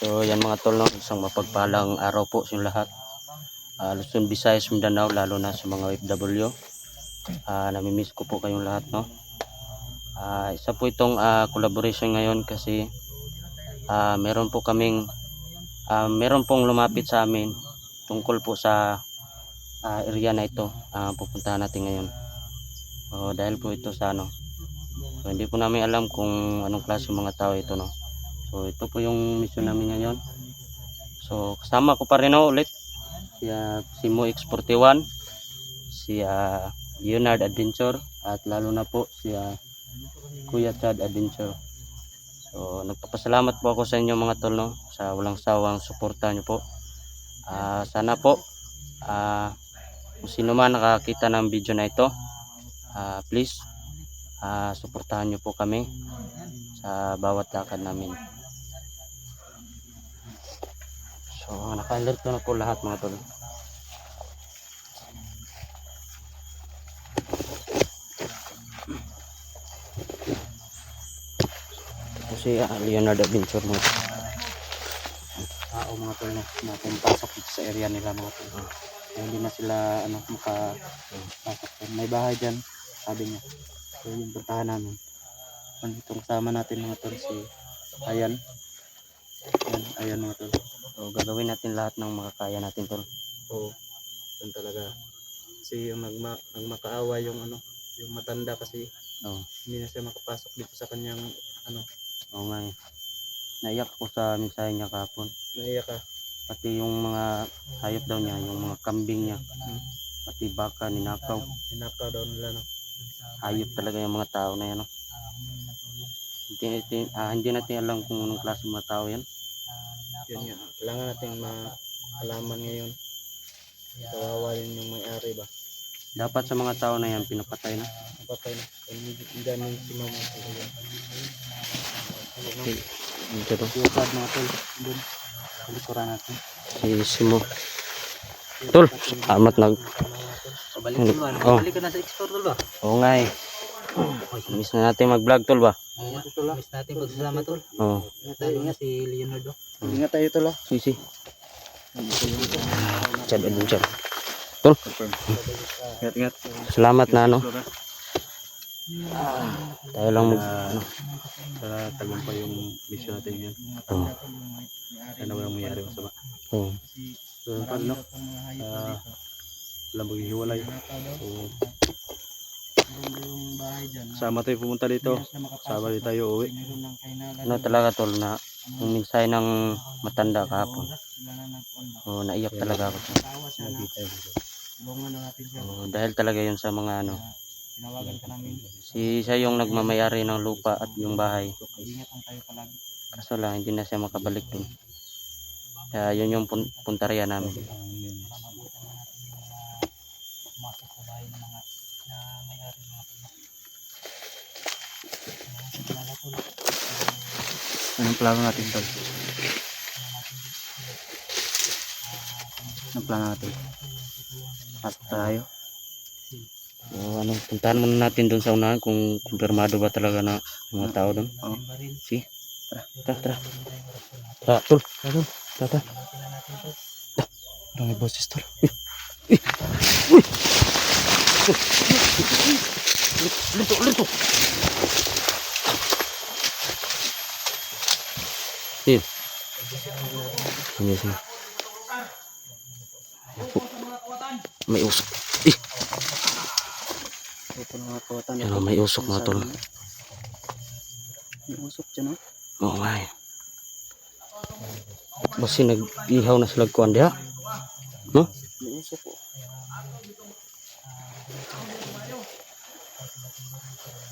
So yan mga tol, no, isang mapagpalang araw po sa lahat. Luzon, Visayas, Mindanao, lalo na sa mga OFW. Namimiss ko po kayong lahat, no. Isa po itong collaboration ngayon kasi meron po kaming meron pong lumapit sa amin tungkol po sa area na ito. Pupuntahan natin ngayon. Dahil po ito sa ano. So hindi po namin alam kung anong klase mga tao ito, no. So ito po yung mission namin ngayon. So kasama ko pa rin ulit si Mo X41, si Leonard Adventure, at lalo na po si Kuya Chad Adventure. So nagpapasalamat po ako sa inyo mga tol, no, sa walang sawang suporta nyo po. Sana po kung sino man nakakita ng video na ito, please suportahan nyo po kami sa bawat lakad namin. So naka-alert na po lahat mga tol. Kasi Leonard Adventure mo. Mga tol, na pumasok sa area nila mga tol. Hindi na sila makapasok. May bahay dyan, sabi niya. So yung puntahan namin. Itong kasama natin mga tol, si Ayan. Ayan mga tol. So gagawin natin lahat ng makakaya natin tol. Yun talaga. Kasi yung nagmakaawa yung yung matanda kasi hindi na siya makapasok dito sa kanyang Oo nga eh. Naiyak ko sa mensahe niya kahapon. Naiyak ka? Pati yung mga hayop daw niya, yung mga kambing niya, pati baka ninakaw. Ninakaw daw nila, no? Hayop talaga yung mga tao na yan, no? Hindi natin alam kung anong klase mga tao yan. Yun nga, kailangan natin maalaman ngayon. Kawawa rin yung may-ari ba? Dapat sa mga tao na yan, pinapatay na. Pinapatay na. Hindi namin si mama. Dito to. Iwasad mga tol. Doon. Palikuran natin. Si Simo. Tol, amat nag... Balik tol ba? Balik ka na sa explore tol ba? Oo nga eh. Miss na natin mag-vlog tol ba? Miss natin pagsasama tol. Oo. Ingat si Leonardo. Ingat tayo tol ah. Si. Chad Adventure. Tol. Ingat. Salamat na ano. Tayo lang para tagumpay yung mission natin ngayon. Ano walang mayari masama. So paano walang maghihiwalay. Sama tayo pumunta dito. Sama rin tayo uwi. Talaga tol na yung mensahe ng matanda kahapon. Naiyak talaga ako. Dahil talaga yun sa mga siya yung nagmamayari ng lupa at yung bahay. Kaso lang hindi na siya makabalik dun. Kaya yun yung puntarya namin. Anong plano natin tol? Anong plano natin? Pasok tayo. Puntahan muna natin doon sa unahan kung kumpirmado ba talaga na mga tao doon. Tara. Tol. Tara. Parang may boses tol. Uy. Lito. Sini. May usok. May usok mga tol. May usok dyan, no? Oo nga eh. Basi nag-ihaw na sila kuwan diha. No? May usok po.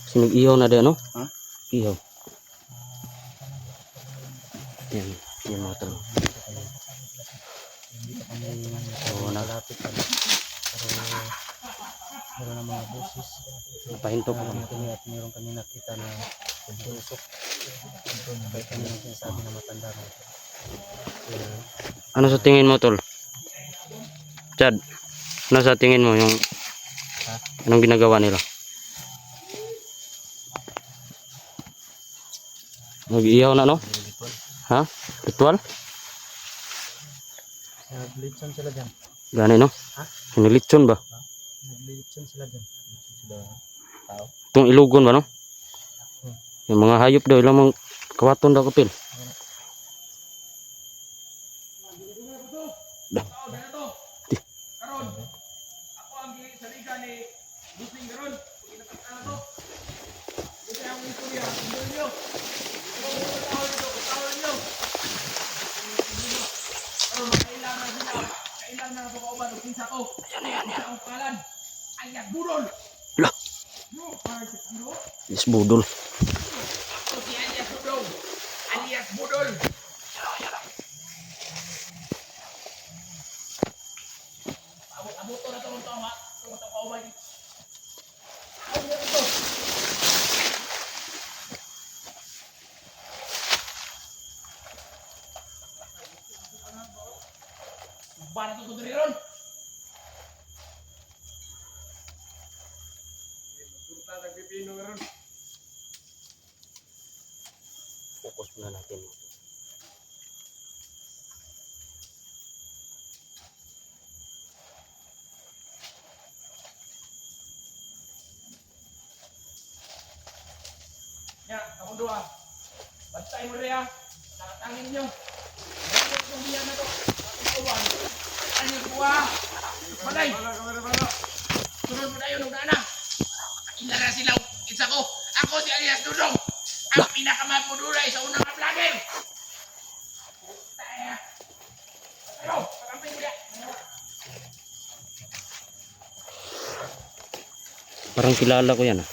Basi nag-ihaw na diha, no? Ha? Ihaw. Yan mga tol. Nalapit pa. Meron ng mga boses. Pahinto ko kami at meron kami nakita na usok. Kaya kami yung sinasabi na matanda na. Ano sa tingin mo tol? Chad, ano sa tingin mo yung anong ginagawa nila? Nag-ihaw na no? Ha? Ritual? Naglilitson sila dyan. Gani no? Ha? Hinilitson ba? Naglilitson sila dyan. Litson sila tao. Itong ilugon ba no? Hmm. Yung mga hayop daw, ilang mga kawaton daw kapil. Dah. Di. Lah. Yes, budol. Fokus muna natin. Ya, kamu dua. Bantay mo rin ha. Nakatangin nyo. Bakit yung biyan na to? Bakit uwan? Ano yung buwa? Balay! Sunod mo tayo nung na. Inara sila. Isa ko. Ako si Alias Dudong. Ang pinakamagmuduray sa unang vlogger. Tayo. Tayo. Pakampin mo yan. Parang kilala ko yan ah.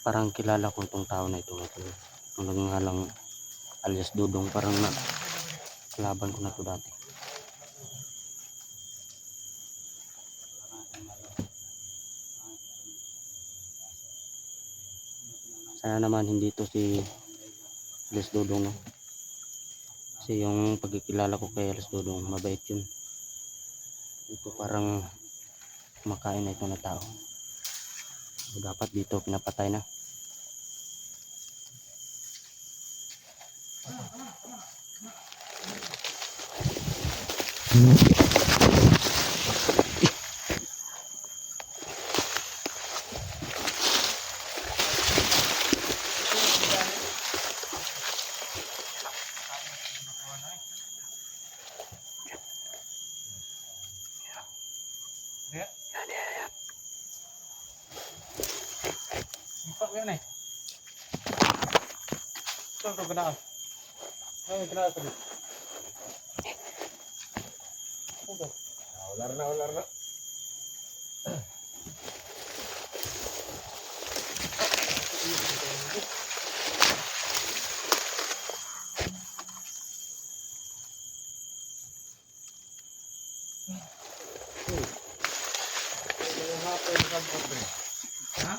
Parang kilala ko itong tao na ito. Nung nagngalang Alias Dudong, parang kalaban ko na ito dati. Sana naman hindi ito si Alias Dudong, no? Kasi yung pagkikilala ko kay Alias Dudong, mabait yun. Ito parang kumakain na ito na tao. So, dapat dito pinapatay na. Empat yang ni. Tuh kenal. Kenal tadi. Ular na. Ha?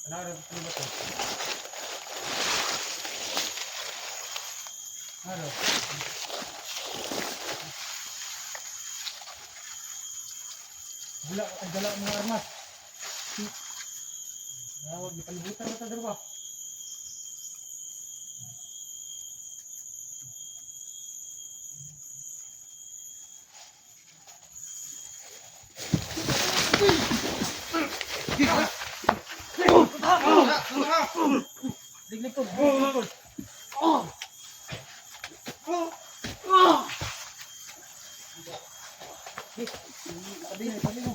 Kenapa ada betul? Halo. Gala mga armas. Nawag di palibutan mo ta dalawa. Diglikod. Tabi mo.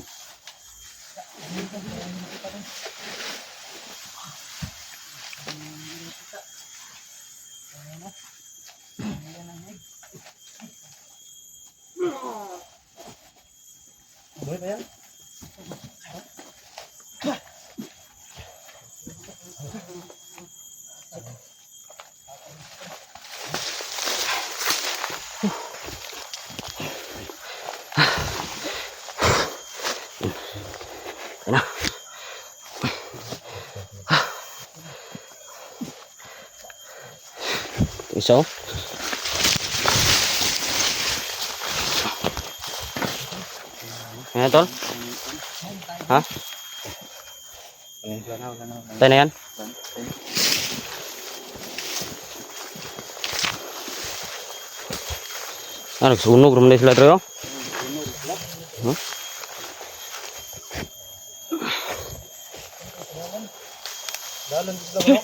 Boleh ba yan? Ayan na. Isa oh. Ayan tol. Ha? Tayo na yan. Nagsunog naman sila tayo. Huh? Dalan dito daw.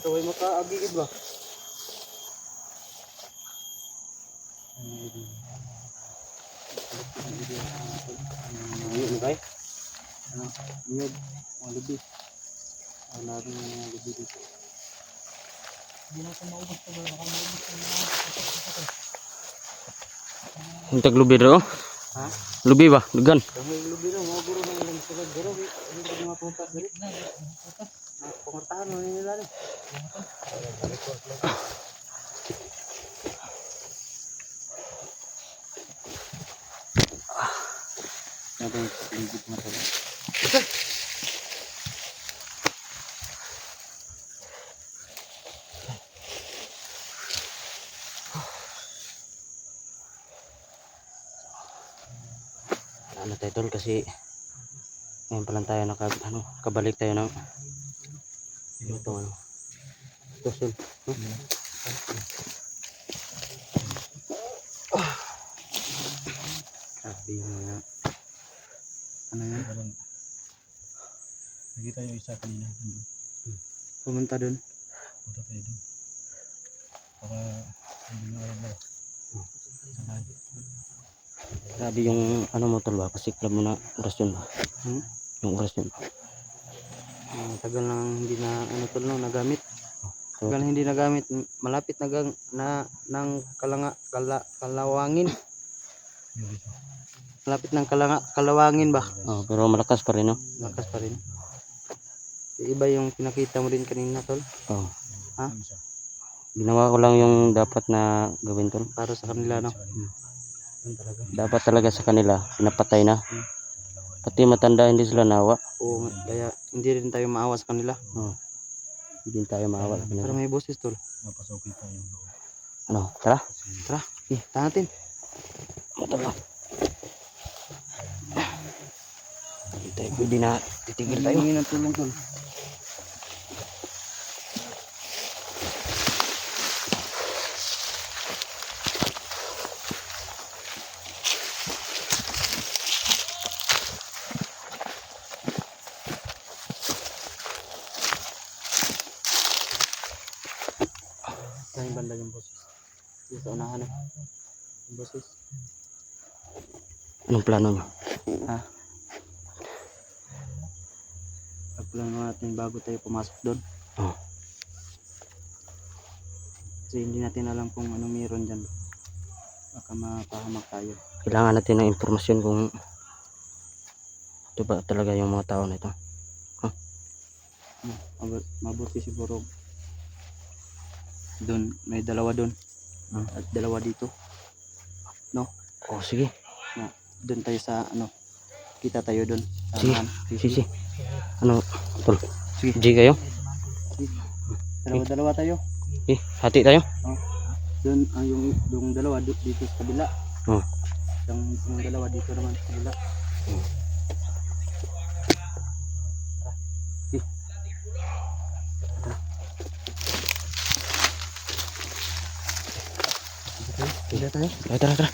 Ito ay makaagigid ba? Ano ba? Niyog, mga lubi. Wala rin mga lubi dito. Hindi na ito maubos ito. Baka maubos ito. Hintag lubi daw. Ha? Lubi ba? Dugan. Dahil lubi na, mga guro na ilang sagad. Guro, hindi ko mga puntas dali. Pangartahan mo nila rin. Natin yung ligid na pala. Ano tayo tol kasi ngayon pa lang tayo kabalik tayo ng ito ano. Ito tol. Sabi yung ano yan? Nakita yung isa kanina. Pumunta dun. Punta tayo dun. Para hindi na alam mo. Grabe yung ano mo tol ba? Pasiklam mo na orasyon ba? Yung orasyon ba? Tagal nang hindi na ano tol no, nagamit. Tagal na hindi nagamit. Malapit ng kalawangin. Malapit ng kalawangin ba? Oh, pero malakas pa rin no? Lakas pa rin. Iba yung pinakita mo din kanina tol. Oh. Ha? Ginawa ko lang yung dapat na gawin tol. Para sa kanila no. Yan talaga. Dapat talaga sa kanila, pinapatay na. Pati matanda hindi sila nawa. Oo, kaya hindi rin tayo maawa sa kanila. Oh. Hindi tayo maawa sa Pero kanila. may boses tol. Ano, tara. Tara, tahan natin. Tara. Hindi tayo pwede na titigil tayo. Hingin ng tulong tol. Saan banda yung boses? Dito sa unahan eh. Yung boses. Anong plano nyo? Ha? Pagplano natin bago tayo pumasok doon. Oh. Kasi hindi natin alam kung anong meron dyan. Baka mapahamak tayo. Kailangan natin ng impormasyon kung ito ba talaga yung mga tao na ito. Mabuti siguro doon, may dalawa doon at dalawa dito. No? Oh, sige. Doon tayo sa ano, kita tayo doon sa Sige. unahan. Sige. Ano, tol? Sige. G kayo? Dalawa tayo. Hati tayo? Doon yung dalawa dito sa kabila. Oh. Yung dalawa dito naman sa kabila. Tara. Tayo. Tara.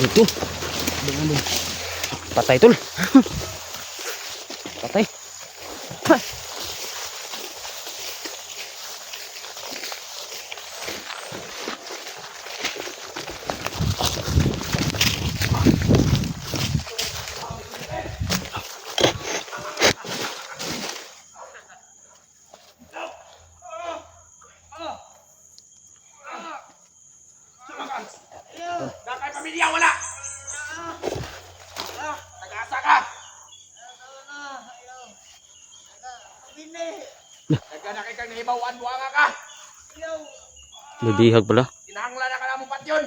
Ito. Patay tol. Patay. Na kay pamilya wala. Nag-asa ka. Nagana kay kang nahibawan buanga ka. Bibihag pala. Kinahanglan na ka na mo patyon.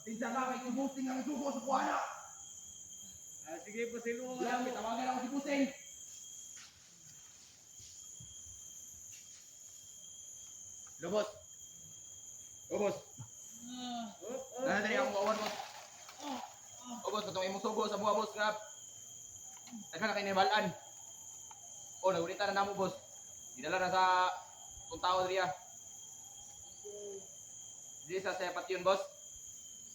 Pinsa ka kay Busing ang sugo sa kuwana. Sige, pasilo ka. Tawagan ako si Busing. Hello, boss. Oh, boss. Dali akong awan, boss. Oh, boss, katong imong sugo sa buha, boss, grab. Tagka na kayo nibalaan. Oh, nagulita na namo, boss. Dinala na sa itong tao niya. Di sa patyon, boss.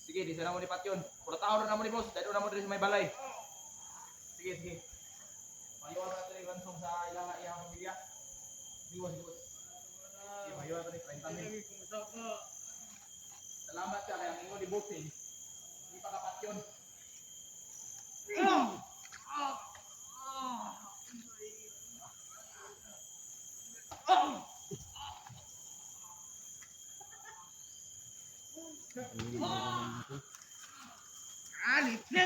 Sige, di sa namo ni patyon. Puro tao na namo ni, boss. Dahil na mo rin sa may balay. Sige, sige. Mahiwan na ito yung gansong sa ilang iyang pamilya. Sige, boss, boss. Sige, mahiwan ito ni 30 mil. Salamat ka kaya ang ingon ni Busing. Hindi pa kapat yun. Alit na!